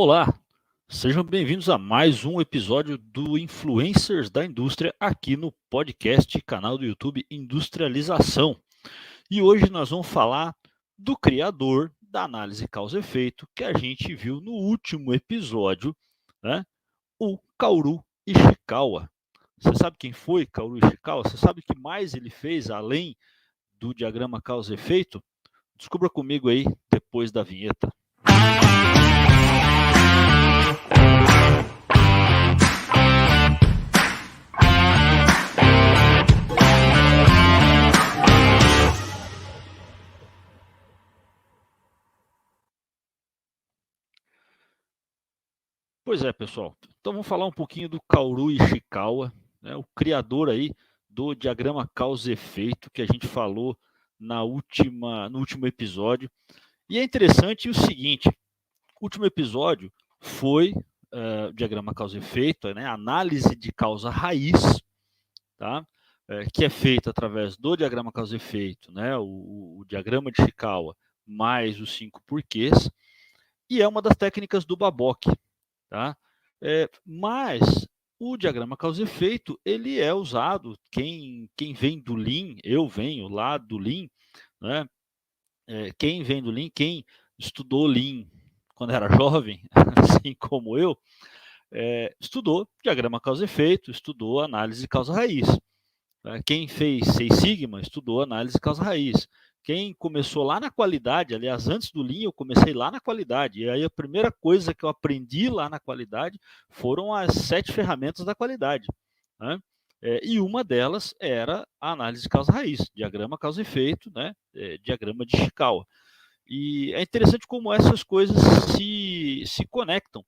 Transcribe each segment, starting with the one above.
Olá, sejam bem-vindos a mais um episódio do Influencers da Indústria aqui no podcast, canal do YouTube Industrialização. E hoje nós vamos falar do criador da análise causa-efeito que a gente viu no último episódio, né? O Kaoru Ishikawa. Você sabe quem foi Kaoru Ishikawa? Você sabe o que mais ele fez além do diagrama causa-efeito? Descubra comigo aí depois da vinheta. Pois é, pessoal. Então vamos falar um pouquinho do Kaoru Ishikawa, né, o criador aí do diagrama causa-efeito que a gente falou no último episódio. E é interessante o seguinte, o último episódio foi o diagrama causa-efeito, né, análise de causa-raiz, tá? Que é feita através do diagrama causa-efeito, né, o diagrama de Ishikawa mais os 5 porquês, e é uma das técnicas do Babok. Tá? Mas o diagrama causa-efeito ele é usado, quem vem do Lean, eu venho lá do Lean, né? Quem vem do Lean, quem estudou Lean quando era jovem, assim como eu, estudou diagrama causa-efeito, estudou análise causa-raiz. Quem fez Seis Sigma estudou análise causa-raiz. Quem começou lá na qualidade, aliás, antes do Lean, eu comecei lá na qualidade. E aí a primeira coisa que eu aprendi lá na qualidade foram as 7 ferramentas da qualidade. Né? E uma delas era a análise causa-raiz, diagrama causa-efeito, né? Diagrama de Ishikawa. E é interessante como essas coisas se conectam.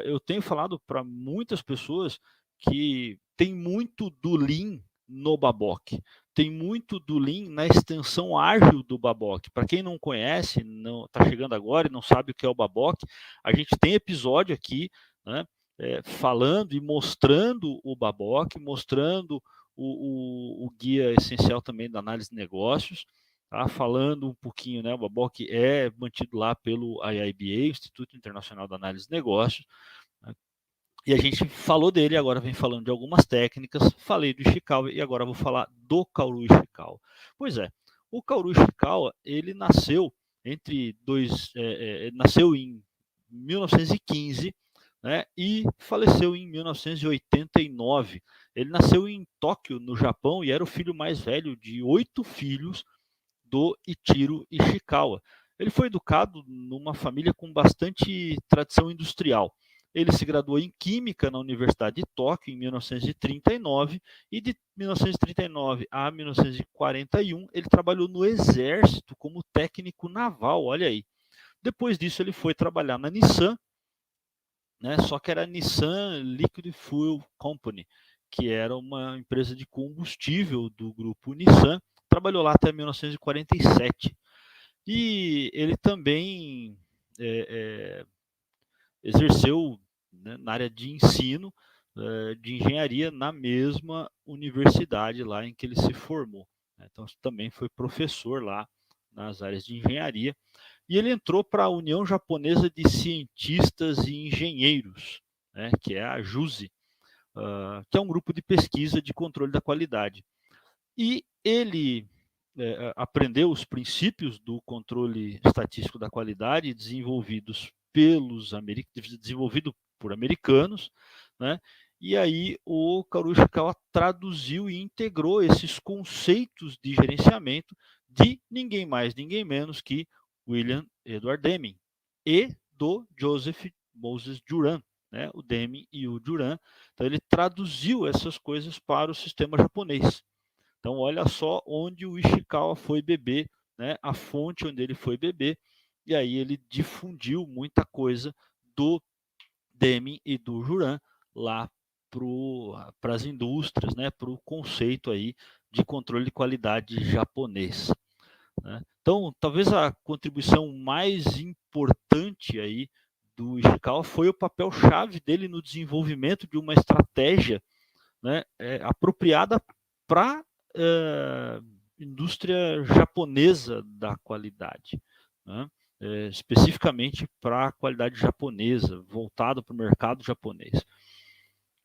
Eu tenho falado para muitas pessoas que tem muito do Lean no Babok. Tem muito do Lean na extensão ágil do Babok. Para quem não conhece, não está chegando agora e não sabe o que é o Babok, a gente tem episódio aqui, né, falando e mostrando o Babok, mostrando o guia essencial também da análise de negócios, tá? Falando um pouquinho, né, o Babok é mantido lá pelo IIBA, Instituto Internacional da Análise de Negócios, né? E a gente falou dele, agora vem falando de algumas técnicas, falei do Ishikawa e agora vou falar do Kaoru Ishikawa. Pois é, o Kaoru Ishikawa, ele nasceu nasceu em 1915, né, e faleceu em 1989. Ele nasceu em Tóquio, no Japão, e era o filho mais velho de 8 filhos do Ichiro Ishikawa. Ele foi educado numa família com bastante tradição industrial. Ele se graduou em Química na Universidade de Tóquio em 1939 e de 1939 a 1941 ele trabalhou no Exército como técnico naval, olha aí. Depois disso ele foi trabalhar na Nissan, né, só que era a Nissan Liquid Fuel Company, que era uma empresa de combustível do grupo Nissan, trabalhou lá até 1947. E ele também exerceu, né, na área de ensino de engenharia na mesma universidade lá em que ele se formou. Então também foi professor lá nas áreas de engenharia. E ele entrou para a União Japonesa de Cientistas e Engenheiros, né, que é a JUSE, que é um grupo de pesquisa de controle da qualidade. E ele aprendeu os princípios do controle estatístico da qualidade desenvolvido por americanos, né? E aí o Kaoru Ishikawa traduziu e integrou esses conceitos de gerenciamento de ninguém mais, ninguém menos que William Edward Deming e do Joseph Moses Juran, né? O Deming e o Juran. Então ele traduziu essas coisas para o sistema japonês. Então, olha só onde o Ishikawa foi beber, né? A fonte onde ele foi beber, e aí ele difundiu muita coisa do Deming e do Juran lá para as indústrias, né? Para o conceito aí de controle de qualidade japonês. Né? Então, talvez a contribuição mais importante aí do Ishikawa foi o papel-chave dele no desenvolvimento de uma estratégia, né, apropriada para indústria japonesa da qualidade. Né? especificamente para a qualidade japonesa, voltado para o mercado japonês.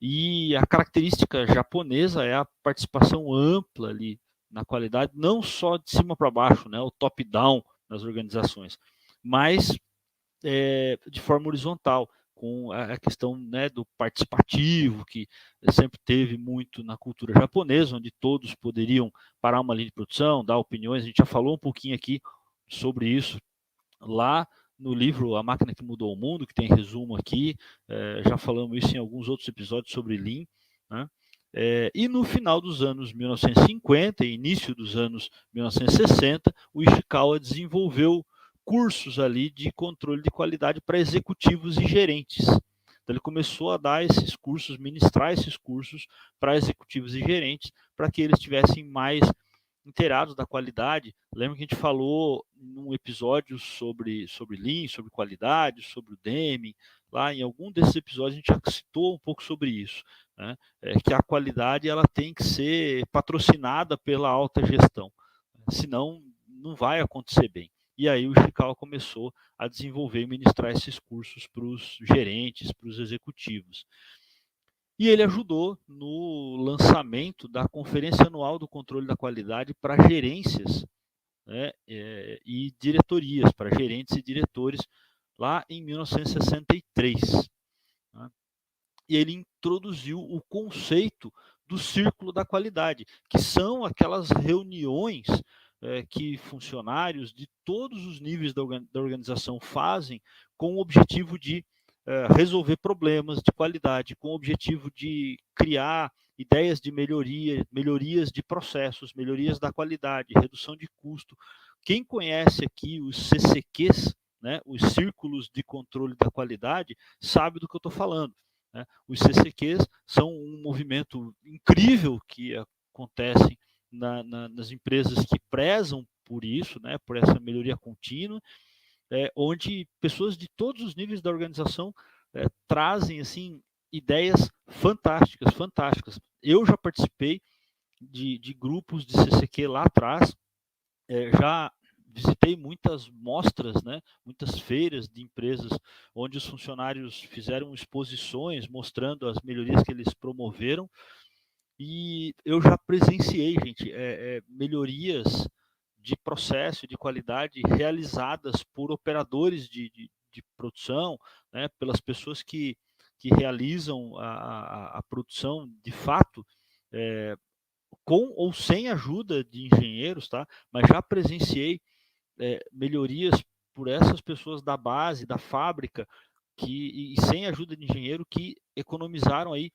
E a característica japonesa é a participação ampla ali na qualidade, não só de cima para baixo, né, o top-down nas organizações, mas de forma horizontal, com a questão, né, do participativo, que sempre teve muito na cultura japonesa, onde todos poderiam parar uma linha de produção, dar opiniões. A gente já falou um pouquinho aqui sobre isso lá no livro A Máquina que Mudou o Mundo, que tem resumo aqui, já falamos isso em alguns outros episódios sobre Lean, né? E no final dos anos 1950 e início dos anos 1960, o Ishikawa desenvolveu cursos ali de controle de qualidade para executivos e gerentes. Então ele começou a dar esses cursos, ministrar esses cursos para executivos e gerentes, para que eles tivessem mais inteirados da qualidade. Lembra que a gente falou num episódio sobre Lean, sobre qualidade, sobre o Deming. Lá em algum desses episódios a gente já citou um pouco sobre isso, né? Que a qualidade ela tem que ser patrocinada pela alta gestão, senão não vai acontecer bem. E aí o Ishikawa começou a desenvolver e ministrar esses cursos para os gerentes, para os executivos. E ele ajudou no lançamento da Conferência Anual do Controle da Qualidade para gerências, né, e diretorias, para gerentes e diretores, lá em 1963. Né? E ele introduziu o conceito do círculo da qualidade, que são aquelas reuniões que funcionários de todos os níveis da organização fazem com o objetivo de resolver problemas de qualidade, com o objetivo de criar ideias de melhorias de processos, melhorias da qualidade, redução de custo. Quem conhece aqui os CCQs, né, os círculos de controle da qualidade, sabe do que eu estou falando. Né? Os CCQs são um movimento incrível que acontece nas empresas que prezam por isso, né, por essa melhoria contínua, onde pessoas de todos os níveis da organização trazem assim ideias fantásticas, fantásticas. Eu já participei de grupos de CCQ lá atrás, já visitei muitas mostras, né, muitas feiras de empresas onde os funcionários fizeram exposições mostrando as melhorias que eles promoveram, e eu já presenciei, gente, melhorias de processo, de qualidade realizadas por operadores de produção, né, pelas pessoas que realizam a produção de fato, com ou sem ajuda de engenheiros, tá? Mas já presenciei melhorias por essas pessoas da base, da fábrica, e sem ajuda de engenheiro, que economizaram aí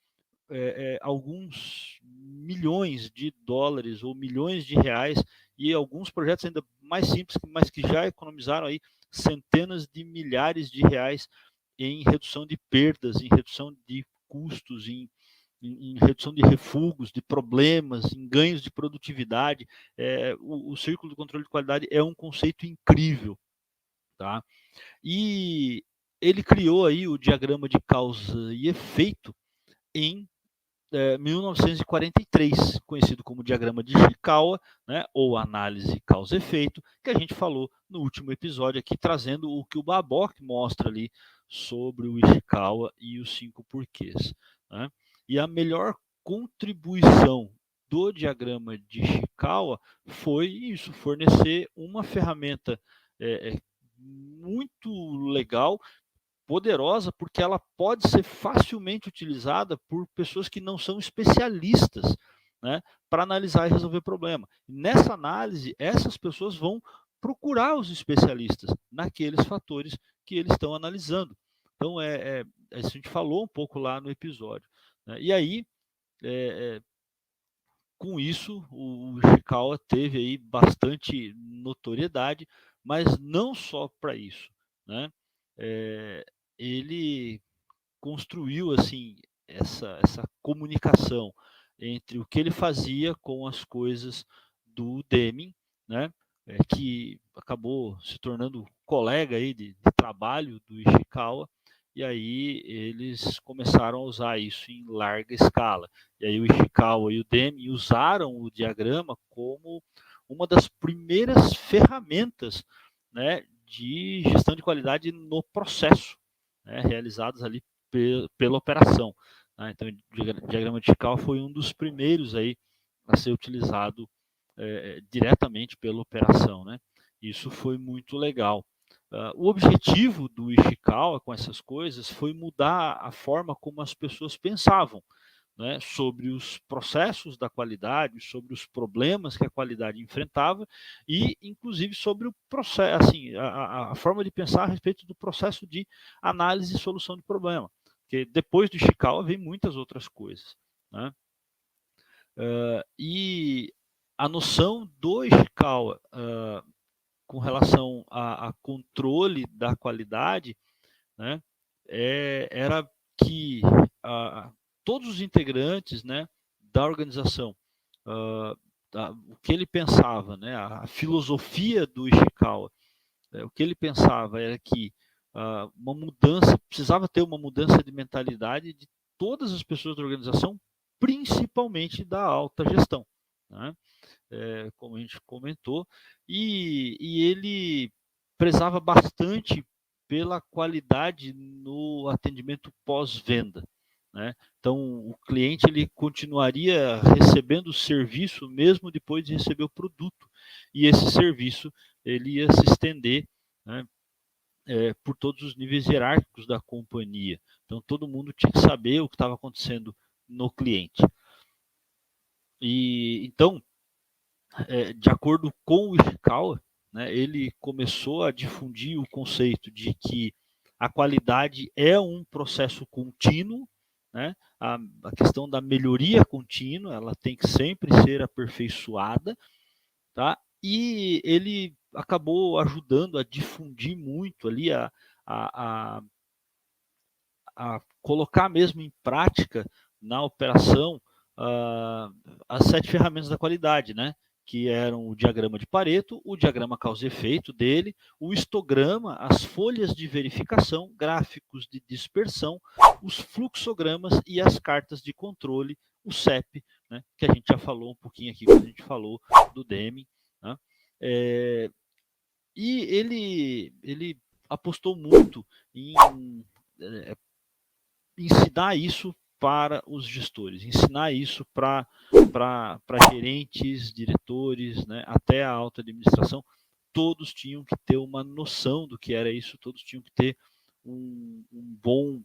alguns milhões de dólares ou milhões de reais, e alguns projetos ainda mais simples, mas que já economizaram aí centenas de milhares de reais em redução de perdas, em redução de custos, em redução de refugos, de problemas, em ganhos de produtividade. O círculo de controle de qualidade é um conceito incrível, tá? E ele criou aí o diagrama de causa e efeito em 1943, conhecido como diagrama de Ishikawa, né, ou análise causa-efeito, que a gente falou no último episódio aqui, trazendo o que o Babok mostra ali sobre o Ishikawa e os 5 porquês. Né? E a melhor contribuição do diagrama de Ishikawa foi isso, fornecer uma ferramenta muito legal, poderosa, porque ela pode ser facilmente utilizada por pessoas que não são especialistas, né, para analisar e resolver problema. Nessa análise, essas pessoas vão procurar os especialistas naqueles fatores que eles estão analisando. Então, a gente falou um pouco lá no episódio. Né? E aí, com isso, o Ishikawa teve aí bastante notoriedade, mas não só para isso, né? Ele construiu assim essa comunicação entre o que ele fazia com as coisas do Deming, né? Que acabou se tornando colega aí de trabalho do Ishikawa, e aí eles começaram a usar isso em larga escala. E aí o Ishikawa e o Deming usaram o diagrama como uma das primeiras ferramentas, né, de gestão de qualidade no processo, né, realizados ali pela operação. Né? Então, o diagrama de Chickawa foi um dos primeiros aí a ser utilizado diretamente pela operação. Né? Isso foi muito legal. O objetivo do Ishikawa com essas coisas foi mudar a forma como as pessoas pensavam, né, sobre os processos da qualidade, sobre os problemas que a qualidade enfrentava e, inclusive, sobre o processo, assim, a forma de pensar a respeito do processo de análise e solução de problema. Porque depois do Ishikawa vem muitas outras coisas. Né? E a noção do Ishikawa com relação a controle da qualidade, né, era que todos os integrantes, né, da organização, o que ele pensava, né, a filosofia do Ishikawa, o que ele pensava era que uma mudança, precisava ter uma mudança de mentalidade de todas as pessoas da organização, principalmente da alta gestão. Né? Como a gente comentou, e ele prezava bastante pela qualidade no atendimento pós-venda. Né? Então, o cliente ele continuaria recebendo o serviço mesmo depois de receber o produto, e esse serviço ele ia se estender, né, por todos os níveis hierárquicos da companhia. Então, todo mundo tinha que saber o que estava acontecendo no cliente. E então, de acordo com o Ishikawa, né, ele começou a difundir o conceito de que a qualidade é um processo contínuo, né, a questão da melhoria contínua, ela tem que sempre ser aperfeiçoada, tá? E ele acabou ajudando a difundir muito ali, a colocar mesmo em prática na operação as 7 ferramentas da qualidade, né? Que eram o diagrama de Pareto, o diagrama causa e efeito dele, o histograma, as folhas de verificação, gráficos de dispersão, os fluxogramas e as cartas de controle, o CEP, né? Que a gente já falou um pouquinho aqui quando a gente falou do Deming. Né? E ele apostou muito em ensinar isso para os gestores, ensinar isso para gerentes, diretores, né, até a alta administração. Todos tinham que ter uma noção do que era isso, todos tinham que ter um bom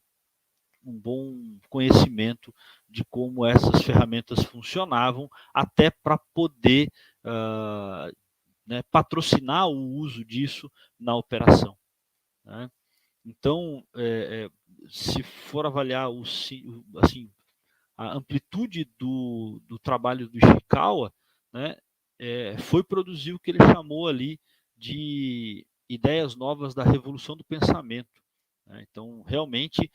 conhecimento de como essas ferramentas funcionavam, até para poder né, patrocinar o uso disso na operação. Né? Então, se for avaliar assim, a amplitude do trabalho do Ishikawa, né, foi produzir o que ele chamou ali de ideias novas da revolução do pensamento. Né? Então, realmente,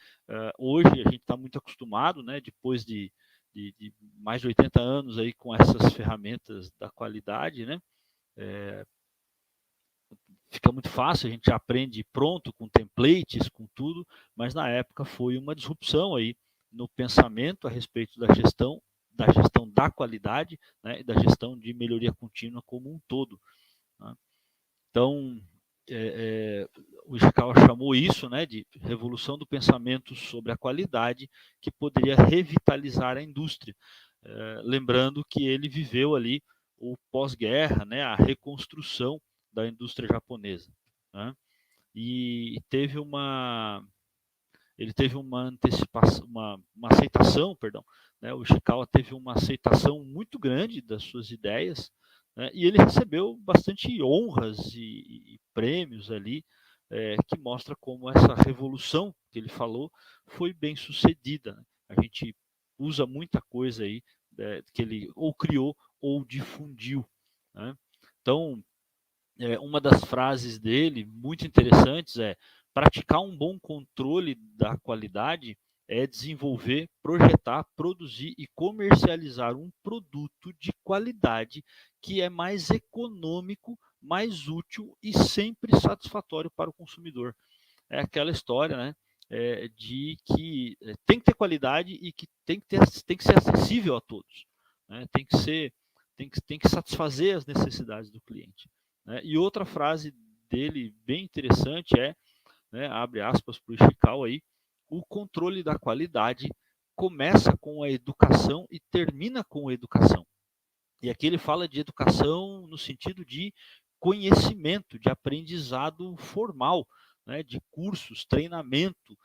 hoje a gente está muito acostumado, né, depois de mais de 80 anos aí com essas ferramentas da qualidade, né, fica muito fácil, a gente aprende pronto, com templates, com tudo, mas na época foi uma disrupção aí no pensamento a respeito da gestão da qualidade, né, e da gestão de melhoria contínua como um todo. Né? Então, o Ishikawa chamou isso, né, de revolução do pensamento sobre a qualidade, que poderia revitalizar a indústria. Lembrando que ele viveu ali o pós-guerra, né, a reconstrução da indústria japonesa. Né? E ele teve uma antecipação, uma aceitação, perdão, né? O Ishikawa teve uma aceitação muito grande das suas ideias, né? E ele recebeu bastante honras e prêmios ali, que mostra como essa revolução que ele falou foi bem sucedida. Né? A gente usa muita coisa aí que ele ou criou ou difundiu. Né? Então, uma das frases dele, muito interessantes, é: praticar um bom controle da qualidade é desenvolver, projetar, produzir e comercializar um produto de qualidade que é mais econômico, mais útil e sempre satisfatório para o consumidor. É aquela história, né? De que tem que ter qualidade e que tem que ser acessível a todos. Né? Tem que satisfazer as necessidades do cliente. Né? E outra frase dele bem interessante é, né, abre aspas para o Ishikawa aí, o controle da qualidade começa com a educação e termina com a educação. E aqui ele fala de educação no sentido de conhecimento, de aprendizado formal, né, de cursos, treinamento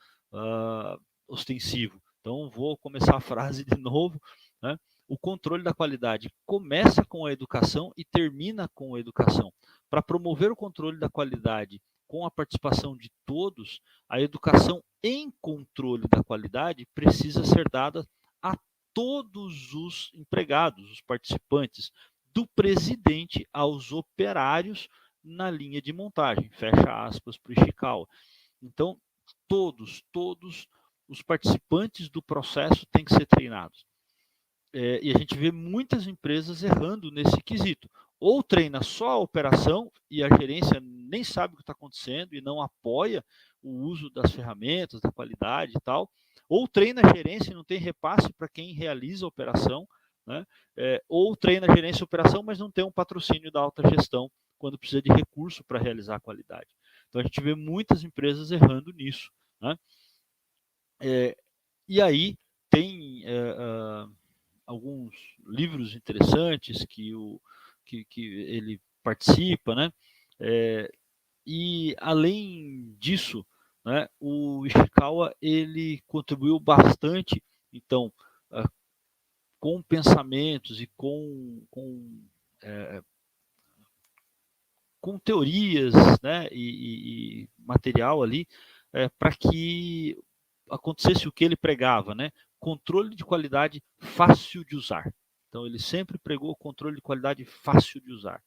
ostensivo. Então, vou começar a frase de novo, né? O controle da qualidade começa com a educação e termina com a educação. Para promover o controle da qualidade com a participação de todos, a educação em controle da qualidade precisa ser dada a todos os empregados, os participantes, do presidente aos operários na linha de montagem. Fecha aspas para o Ishikawa. Então, todos os participantes do processo têm que ser treinados. E a gente vê muitas empresas errando nesse quesito. Ou treina só a operação e a gerência nem sabe o que está acontecendo e não apoia o uso das ferramentas, da qualidade e tal. Ou treina a gerência e não tem repasse para quem realiza a operação, né? Ou treina a gerência e a operação, mas não tem um patrocínio da alta gestão quando precisa de recurso para realizar a qualidade. Então a gente vê muitas empresas errando nisso, né? E aí tem alguns livros interessantes que ele participa, né? E além disso, né, o Ishikawa ele contribuiu bastante, então, com pensamentos e com teorias, né, e material ali, para que acontecesse o que ele pregava, né? Controle de qualidade fácil de usar. Então, ele sempre pregou controle de qualidade fácil de usar,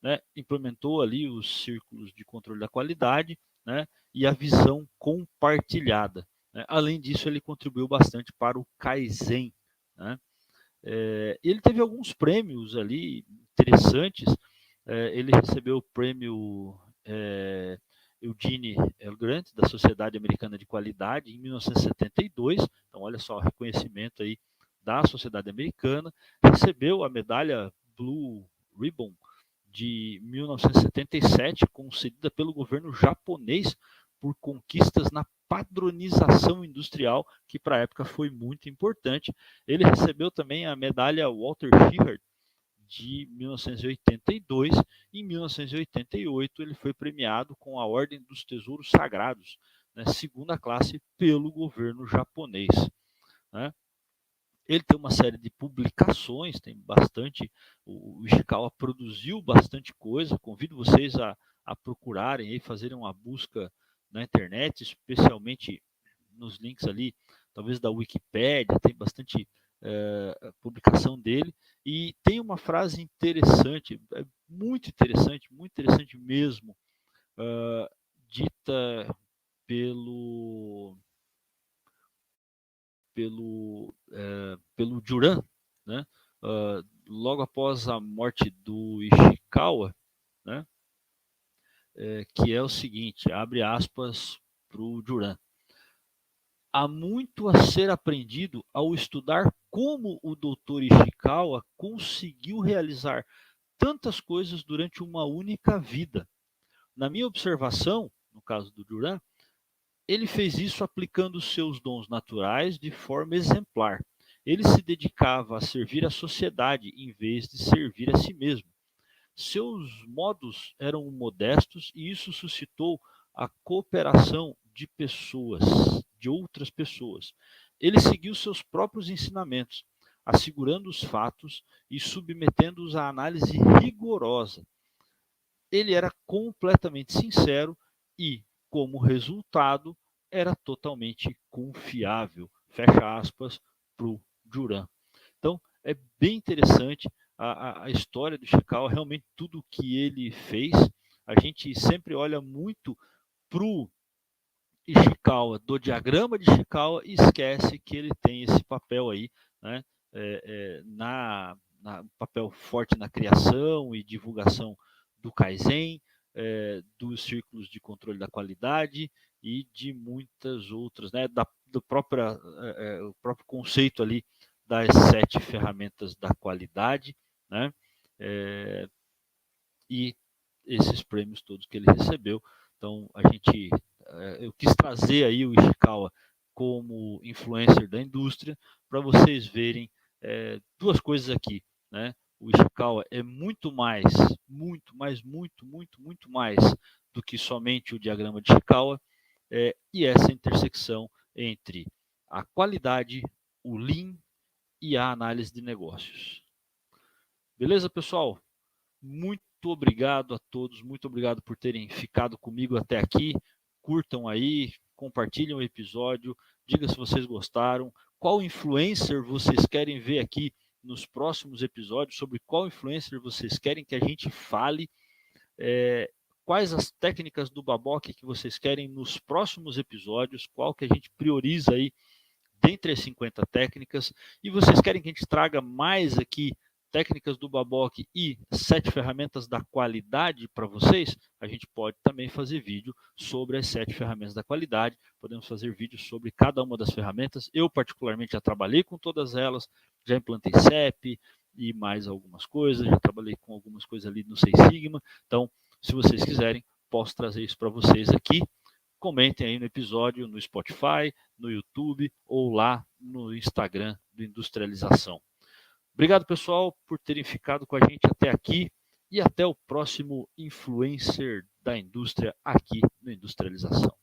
né? Implementou ali os círculos de controle da qualidade, né? E a visão compartilhada, né? Além disso, ele contribuiu bastante para o Kaizen, né? Ele teve alguns prêmios ali interessantes. Ele recebeu o prêmio Eugene L. Grant, da Sociedade Americana de Qualidade, em 1972. Então, olha só, reconhecimento aí da Sociedade Americana. Recebeu a medalha Blue Ribbon de 1977, concedida pelo governo japonês por conquistas na padronização industrial, que para a época foi muito importante. Ele recebeu também a medalha Walter Schirra de 1982. Em 1988, ele foi premiado com a Ordem dos Tesouros Sagrados, né, segunda classe, pelo governo japonês, né? Ele tem uma série de publicações, tem bastante, o Ishikawa produziu bastante coisa. Convido vocês a procurarem e fazerem uma busca na internet, especialmente nos links ali, talvez da Wikipédia, tem bastante publicação dele. E tem uma frase interessante, muito interessante mesmo, dita pelo Juran, né? Logo após a morte do Ishikawa, né? Que é o seguinte, abre aspas para o Juran. Há muito a ser aprendido ao estudar como o Dr. Ishikawa conseguiu realizar tantas coisas durante uma única vida. Na minha observação, no caso do Juran, ele fez isso aplicando seus dons naturais de forma exemplar. Ele se dedicava a servir a sociedade em vez de servir a si mesmo. Seus modos eram modestos e isso suscitou a cooperação de pessoas, de outras pessoas. Ele seguiu seus próprios ensinamentos, assegurando os fatos e submetendo-os à análise rigorosa. Ele era completamente sincero e, como resultado, era totalmente confiável. Fecha aspas para o Juran. Então, é bem interessante a história do Ishikawa, realmente tudo o que ele fez. A gente sempre olha muito para o Ishikawa, do diagrama de Ishikawa, e esquece que ele tem esse papel aí, né? Papel forte na criação e divulgação do Kaizen, dos círculos de controle da qualidade e de muitas outras, né? O próprio conceito ali das 7 ferramentas da qualidade, né? E esses prêmios todos que ele recebeu. Então, eu quis trazer aí o Ishikawa como influencer da indústria para vocês verem duas coisas aqui, né? O Ishikawa é muito mais do que somente o diagrama de Ishikawa, e essa intersecção entre a qualidade, o Lean e a análise de negócios. Beleza, pessoal? Muito obrigado a todos, muito obrigado por terem ficado comigo até aqui. Curtam aí, compartilhem o episódio, diga se vocês gostaram, qual influencer vocês querem ver aqui nos próximos episódios, sobre qual influencer vocês querem que a gente fale, quais as técnicas do Baboque que vocês querem nos próximos episódios, qual que a gente prioriza aí dentre as 50 técnicas, e vocês querem que a gente traga mais aqui técnicas do Baboque e 7 ferramentas da qualidade para vocês, a gente pode também fazer vídeo sobre as 7 ferramentas da qualidade, podemos fazer vídeos sobre cada uma das ferramentas. Eu particularmente já trabalhei com todas elas, já implantei CEP e mais algumas coisas, já trabalhei com algumas coisas ali no Six Sigma, então se vocês quiserem, posso trazer isso para vocês aqui. Comentem aí no episódio, no Spotify, no YouTube ou lá no Instagram do Industrialização. Obrigado, pessoal, por terem ficado com a gente até aqui e até o próximo influencer da indústria aqui no Industrialização.